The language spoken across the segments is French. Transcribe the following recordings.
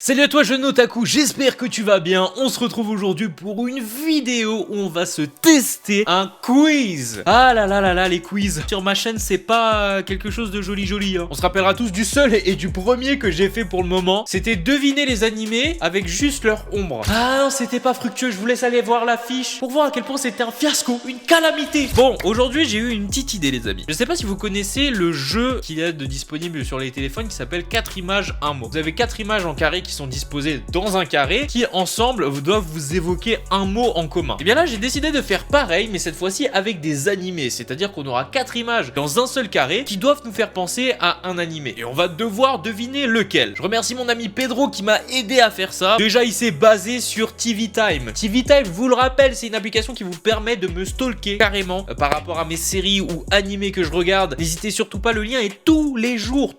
Salut à toi jeune otaku, j'espère que tu vas bien. On se retrouve aujourd'hui pour une vidéo où on va se tester un quiz. Ah là là là là, les quiz sur ma chaîne, c'est pas quelque chose de joli hein. On se rappellera tous du seul et du premier que j'ai fait pour le moment. C'était deviner les animés avec juste leur ombre. Ah non, c'était pas fructueux, je vous laisse aller voir l'affiche pour voir à quel point c'était un fiasco, une calamité. Bon, aujourd'hui j'ai eu une petite idée les amis. Je sais pas si vous connaissez le jeu qu'il y a de disponible sur les téléphones qui s'appelle 4 images 1 mot. Vous avez 4 images en carré qui sont disposés dans un carré qui ensemble doivent vous évoquer un mot en commun. Et bien là j'ai décidé de faire pareil mais cette fois-ci avec des animés, c'est-à-dire qu'on aura 4 images dans un seul carré qui doivent nous faire penser à un animé et on va devoir deviner lequel. Je remercie mon ami Pedro qui m'a aidé à faire ça. Déjà il s'est basé sur TV Time. TV Time, je vous le rappelle, c'est une application qui vous permet de me stalker carrément par rapport à mes séries ou animés que je regarde. N'hésitez surtout pas, le lien est tous les jours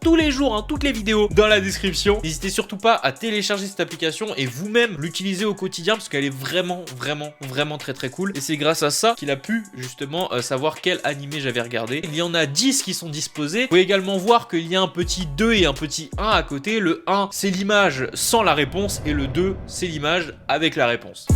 hein, toutes les vidéos dans la description. N'hésitez surtout pas à télécharger cette application et vous-même l'utiliser au quotidien parce qu'elle est vraiment très cool et c'est grâce à ça qu'il a pu justement savoir quel animé j'avais regardé. Il y en a 10 qui sont disposés. Vous pouvez également voir qu'il y a un petit 2 et un petit 1 à côté. Le 1 c'est l'image sans la réponse et le 2 c'est l'image avec la réponse.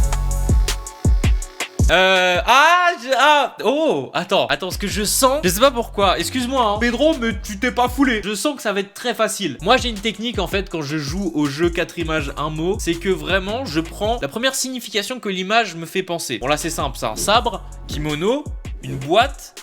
Attends, ce que je sens, je sais pas pourquoi, excuse-moi hein, Pedro, mais tu t'es pas foulé. Je sens que ça va être très facile. Moi j'ai une technique en fait quand je joue au jeu 4 images 1 mot, c'est que vraiment je prends la première signification que l'image me fait penser. Bon là c'est simple, c'est un sabre, kimono, une boîte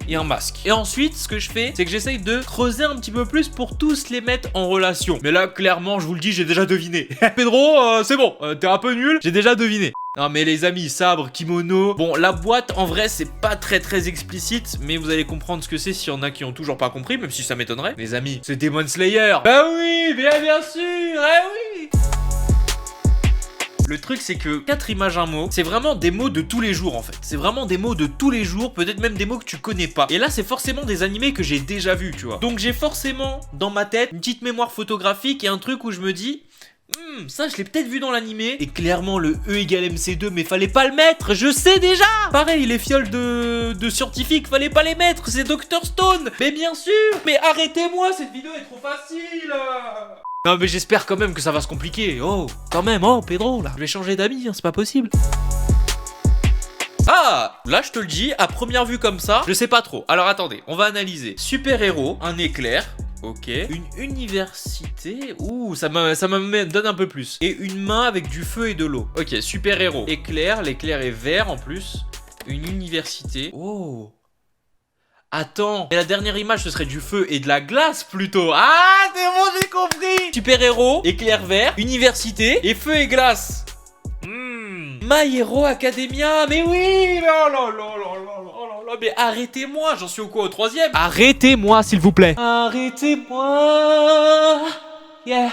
et un masque. Et ensuite, ce que je fais, c'est que j'essaye de creuser un petit peu plus pour tous les mettre en relation. Mais là, clairement, je vous le dis, j'ai déjà deviné. Pedro, c'est bon, t'es un peu nul, j'ai déjà deviné. Non mais les amis, sabre, kimono. Bon, la boîte, en vrai, c'est pas très explicite, mais vous allez comprendre ce que c'est s'il y en a qui ont toujours pas compris, même si ça m'étonnerait. Les amis, c'est Demon Slayer. Bah oui, bien sûr, oui. Le truc c'est que 4 images 1 mot, c'est vraiment des mots de tous les jours en fait. C'est vraiment des mots de tous les jours, peut-être même des mots que tu connais pas. Et là c'est forcément des animés que j'ai déjà vus, tu vois. Donc j'ai forcément dans ma tête une petite mémoire photographique et un truc où je me dis... ça je l'ai peut-être vu dans l'animé. Et clairement le E égale MC2, mais fallait pas le mettre, je sais déjà. Pareil les fioles de scientifiques, fallait pas les mettre, c'est Dr Stone. Mais bien sûr. Mais arrêtez-moi, cette vidéo est trop facile. Non mais j'espère quand même que ça va se compliquer. Oh, quand même, oh Pedro là. Je vais changer d'amis, hein, c'est pas possible. Ah, là je te le dis, à première vue comme ça, je sais pas trop. Alors attendez, on va analyser. Super-héros, un éclair. Ok. Une université. Ouh, ça me donne un peu plus. Et une main avec du feu et de l'eau. Ok, super-héros. Éclair, l'éclair est vert en plus. Une université. Oh. Attends. Et la dernière image, ce serait du feu et de la glace plutôt. Ah, c'est bon, j'ai compris. Super-héros, éclair vert, université et feu et glace. My Hero Academia. Mais oui. Oh là là là là là là. Mais arrêtez-moi, j'en suis au quoi, au 3e? Arrêtez-moi s'il vous plaît. Arrêtez-moi. Yeah.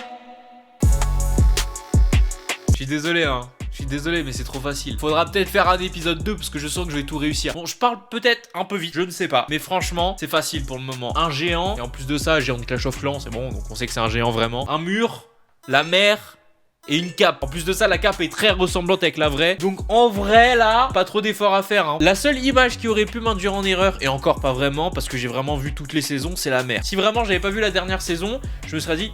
Je suis désolé hein. Je suis désolé mais c'est trop facile. Faudra peut-être faire un épisode 2 parce que je sens que je vais tout réussir. Bon je parle peut-être un peu vite, je ne sais pas. Mais franchement c'est facile pour le moment. Un géant, et en plus de ça géant de Clash of Clans, c'est bon, donc on sait que c'est un géant vraiment. Un mur, la mer et une cape. En plus de ça, la cape est très ressemblante avec la vraie. Donc en vrai là, pas trop d'efforts à faire hein. La seule image qui aurait pu m'induire en erreur, et encore pas vraiment parce que j'ai vraiment vu toutes les saisons, c'est la mer. Si vraiment j'avais pas vu la dernière saison, je me serais dit...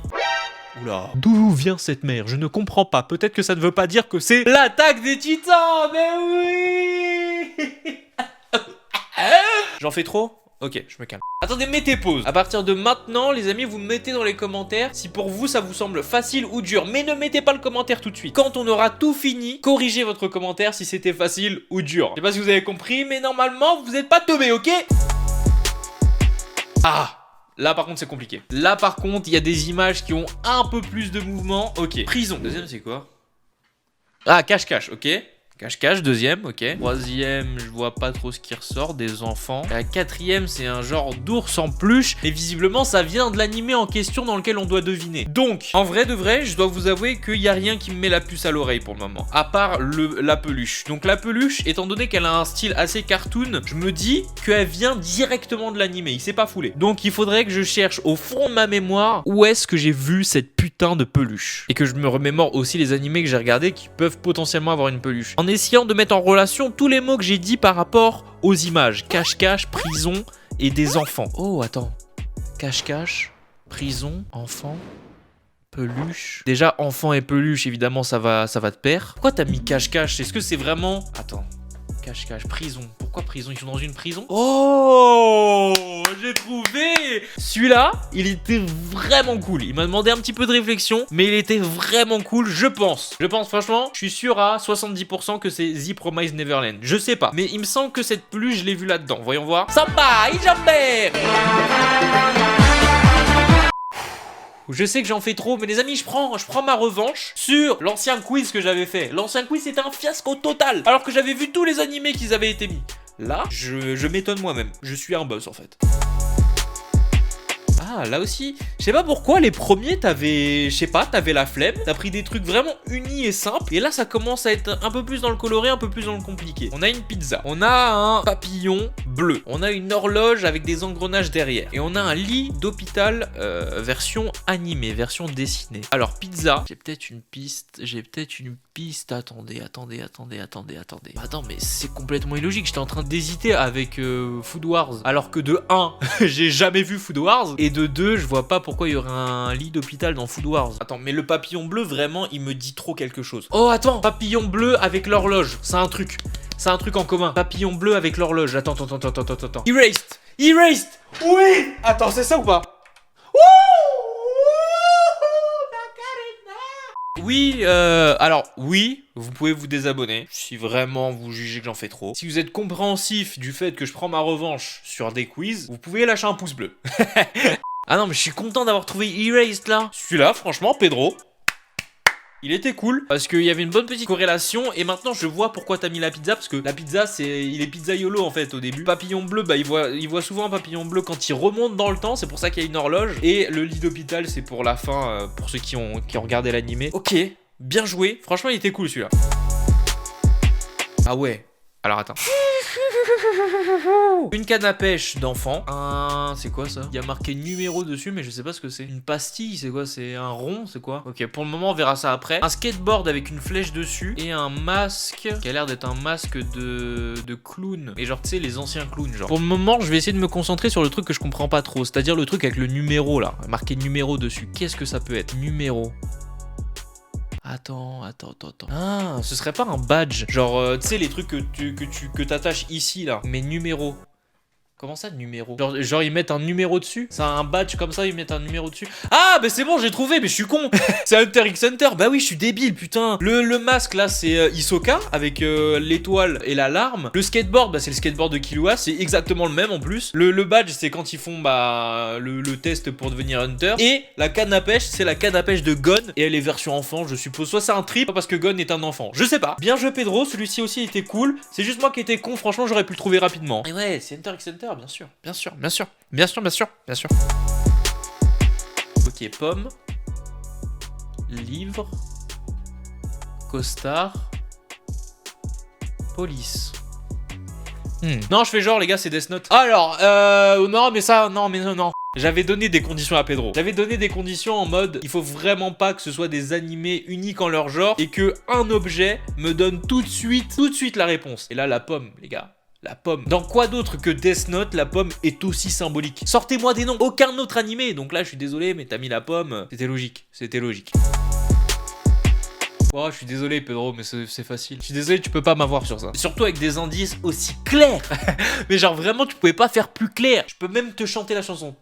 Oula, d'où vient cette mer? Je ne comprends pas. Peut-être que ça ne veut pas dire que c'est l'attaque des titans. Mais oui. J'en fais trop? Ok, je me calme. Attendez, mettez pause. À partir de maintenant, les amis, vous mettez dans les commentaires si pour vous ça vous semble facile ou dur. Mais ne mettez pas le commentaire tout de suite. Quand on aura tout fini, corrigez votre commentaire si c'était facile ou dur. Je sais pas si vous avez compris, mais normalement, vous n'êtes pas tombé, ok? Ah! Là par contre c'est compliqué. Là par contre il y a des images qui ont un peu plus de mouvement. Ok. Prison. Deuxième c'est quoi? Ah, cache-cache, ok. Cache-cache, deuxième, ok. Troisième, je vois pas trop ce qui ressort, des enfants. La quatrième, c'est un genre d'ours en peluche. Et visiblement, ça vient de l'animé en question dans lequel on doit deviner. Donc, en vrai de vrai, je dois vous avouer qu'il n'y a rien qui me met la puce à l'oreille pour le moment. À part la peluche. Donc la peluche, étant donné qu'elle a un style assez cartoon, je me dis qu'elle vient directement de l'animé. Il s'est pas foulé. Donc il faudrait que je cherche au fond de ma mémoire où est-ce que j'ai vu cette putain de peluche. Et que je me remémore aussi les animés que j'ai regardés qui peuvent potentiellement avoir une peluche. En essayant de mettre en relation tous les mots que j'ai dit par rapport aux images. Cache-cache, prison et des enfants. Oh, attends. Cache-cache, prison, enfant, Peluche. Déjà, enfant et peluche, évidemment, ça va de pair. Pourquoi t'as mis cache-cache? Est-ce que c'est vraiment... Attends. Cache-cache, prison. Pourquoi prison? Ils sont dans une prison? Oh, j'ai trouvé! Celui-là, il était vraiment cool. Il m'a demandé un petit peu de réflexion, mais il était vraiment cool, je pense. Je pense, franchement, je suis sûr à 70% que c'est The Promised Neverland. Je sais pas, mais il me semble que cette peluche, je l'ai vue là-dedans. Voyons voir. Samba, Ijamber! Je sais que j'en fais trop, mais les amis, je prends ma revanche sur l'ancien quiz que j'avais fait. L'ancien quiz, c'était un fiasco total, alors que j'avais vu tous les animés qu'ils avaient été mis. Là, je m'étonne moi-même. Je suis un boss, en fait. Ah, là aussi, je sais pas pourquoi les premiers t'avais la flemme, t'as pris des trucs vraiment unis et simples, et là ça commence à être un peu plus dans le coloré, un peu plus dans le compliqué. On a une pizza, on a un papillon bleu, on a une horloge avec des engrenages derrière, et on a un lit d'hôpital version animée, version dessinée. Alors pizza, j'ai peut-être une piste, attendez. Attends, mais c'est complètement illogique, j'étais en train d'hésiter avec Food Wars, alors que de 1, j'ai jamais vu Food Wars, et de 2, je vois pas pourquoi il y aurait un lit d'hôpital dans Food Wars. Attends, mais le papillon bleu, vraiment, il me dit trop quelque chose. Oh, attends, papillon bleu avec l'horloge, c'est un truc en commun. Papillon bleu avec l'horloge, attends. Erased. Oui. Attends, c'est ça ou pas? Oui, alors oui, vous pouvez vous désabonner si vraiment vous jugez que j'en fais trop. Si vous êtes compréhensif du fait que je prends ma revanche sur des quiz, vous pouvez lâcher un pouce bleu. Ah non, mais je suis content d'avoir trouvé Erased là. Celui-là, franchement, Pedro, il était cool parce qu'il y avait une bonne petite corrélation et maintenant je vois pourquoi t'as mis la pizza parce que la pizza il est pizzaiolo en fait au début. Papillon bleu, bah il voit souvent un papillon bleu quand il remonte dans le temps, c'est pour ça qu'il y a une horloge et le lit d'hôpital c'est pour la fin pour ceux qui ont regardé l'animé. Ok, bien joué, franchement il était cool celui-là. Ah ouais, alors attends. Une canne à pêche d'enfant. C'est quoi ça? Il y a marqué numéro dessus, mais je sais pas ce que c'est. Une pastille, c'est quoi? C'est un rond, c'est quoi? Ok, pour le moment, on verra ça après. Un skateboard avec une flèche dessus et un masque qui a l'air d'être un masque de clown. Et genre, tu sais, les anciens clowns, genre. Pour le moment, je vais essayer de me concentrer sur le truc que je comprends pas trop, c'est-à-dire le truc avec le numéro là, marqué numéro dessus. Qu'est-ce que ça peut être? Numéro. Attends. Ah, ce serait pas un badge? Genre, tu sais, les trucs que t'attaches ici, là. Mais numéro. Comment ça, numéro? Genre, ils mettent un numéro dessus? C'est un badge comme ça, ils mettent un numéro dessus? Ah, bah c'est bon, j'ai trouvé, mais je suis con. C'est Hunter x Hunter. Bah oui, je suis débile, putain. Le masque, là, c'est Hisoka, avec l'étoile et l'alarme. Le skateboard, bah c'est le skateboard de Killua. C'est exactement le même, en plus. Le badge, c'est quand ils font, bah, le test pour devenir Hunter. Et la canne à pêche, c'est la canne à pêche de Gon. Et elle est version enfant, je suppose. Soit c'est un trip, parce que Gon est un enfant. Je sais pas. Bien joué, Pedro. Celui-ci aussi était cool. C'est juste moi qui étais con. Franchement, j'aurais pu le trouver rapidement. Et ouais, c'est Hunter x Hunter. Bien sûr. Ok, pomme. Livre. Costard. Police. Non, je fais genre, les gars, c'est Death Note. Alors, non. J'avais donné des conditions à Pedro. J'avais donné des conditions en mode, il faut vraiment pas que ce soit des animés uniques en leur genre et que un objet me donne tout de suite la réponse. Et là, la pomme, les gars. La pomme. Dans quoi d'autre que Death Note, la pomme est aussi symbolique? Sortez-moi des noms. Aucun autre animé. Donc là, je suis désolé, mais t'as mis la pomme. C'était logique. Oh, je suis désolé, Pedro, mais c'est facile. Je suis désolé, tu peux pas m'avoir sur ça. Surtout avec des indices aussi clairs. Mais genre, vraiment, tu pouvais pas faire plus clair. Je peux même te chanter la chanson.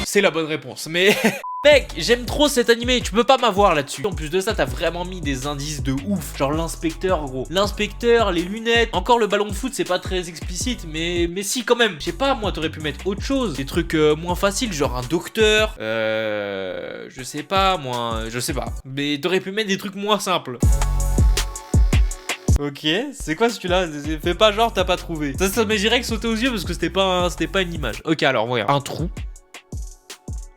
C'est la bonne réponse, mais... Mec, j'aime trop cet animé, tu peux pas m'avoir là-dessus. En plus de ça, t'as vraiment mis des indices de ouf. Genre l'inspecteur, gros. L'inspecteur, les lunettes. Encore le ballon de foot, c'est pas très explicite, mais si quand même. Je sais pas, moi, t'aurais pu mettre autre chose. Des trucs moins faciles, genre un docteur. Je sais pas. Mais t'aurais pu mettre des trucs moins simples. Ok, c'est quoi celui-là? Fais pas genre t'as pas trouvé. Ça m'est direct sauté aux yeux parce que c'était pas une image. Ok, alors voyons. Un trou.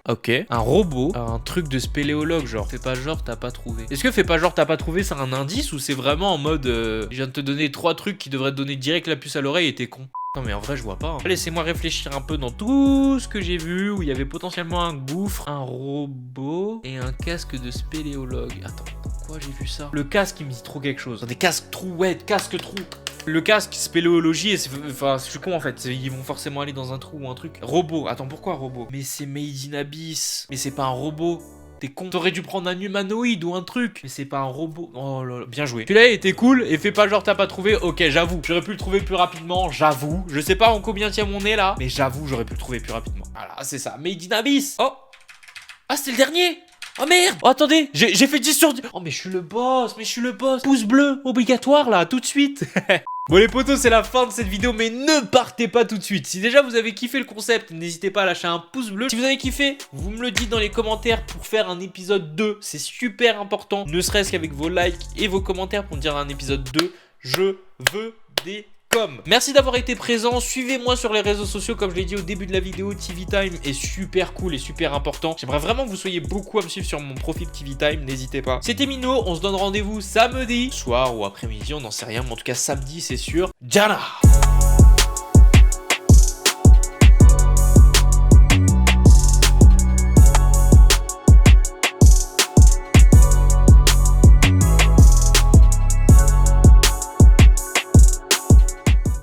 Ok. Un robot. Un truc de spéléologue, genre. Fais pas genre t'as pas trouvé. Est-ce que fais pas genre t'as pas trouvé, c'est un indice ou c'est vraiment en mode je viens de te donner 3 trucs qui devraient te donner direct la puce à l'oreille et t'es con? Non mais en vrai je vois pas. Laissez-moi réfléchir un peu dans tout ce que j'ai vu où il y avait potentiellement un gouffre, un robot et un casque de spéléologue. Attends, quoi j'ai vu ça? Le casque il me dit trop quelque chose. Des casques trous, ouais, casque trous. Le casque, spéléologie, et enfin, je suis con en fait. Ils vont forcément aller dans un trou ou un truc. Robot. Attends, pourquoi robot? Mais c'est Made in Abyss. Mais c'est pas un robot. T'es con. T'aurais dû prendre un humanoïde ou un truc. Mais c'est pas un robot. Oh là là, bien joué. Celui-là était cool et fais pas genre t'as pas trouvé. Ok, j'avoue. J'aurais pu le trouver plus rapidement. J'avoue. Je sais pas en combien tiens mon nez là. Mais j'avoue, j'aurais pu le trouver plus rapidement. Voilà, c'est ça. Made in Abyss. Oh. Ah, c'était le dernier. Oh merde. Oh attendez, j'ai fait 10 sur 10. Oh mais je suis le boss, Pouce bleu, obligatoire là, tout de suite. Bon les potos, c'est la fin de cette vidéo, mais ne partez pas tout de suite. Si déjà vous avez kiffé le concept, n'hésitez pas à lâcher un pouce bleu. Si vous avez kiffé, vous me le dites dans les commentaires pour faire un épisode 2. C'est super important, ne serait-ce qu'avec vos likes et vos commentaires pour me dire un épisode 2. Je veux des... Merci d'avoir été présent, suivez-moi sur les réseaux sociaux comme je l'ai dit au début de la vidéo. TV Time est super cool et super important. J'aimerais vraiment que vous soyez beaucoup à me suivre sur mon profil TV Time, n'hésitez pas. C'était Mino, on se donne rendez-vous samedi, soir ou après-midi, on n'en sait rien, mais en tout cas samedi c'est sûr. Jana.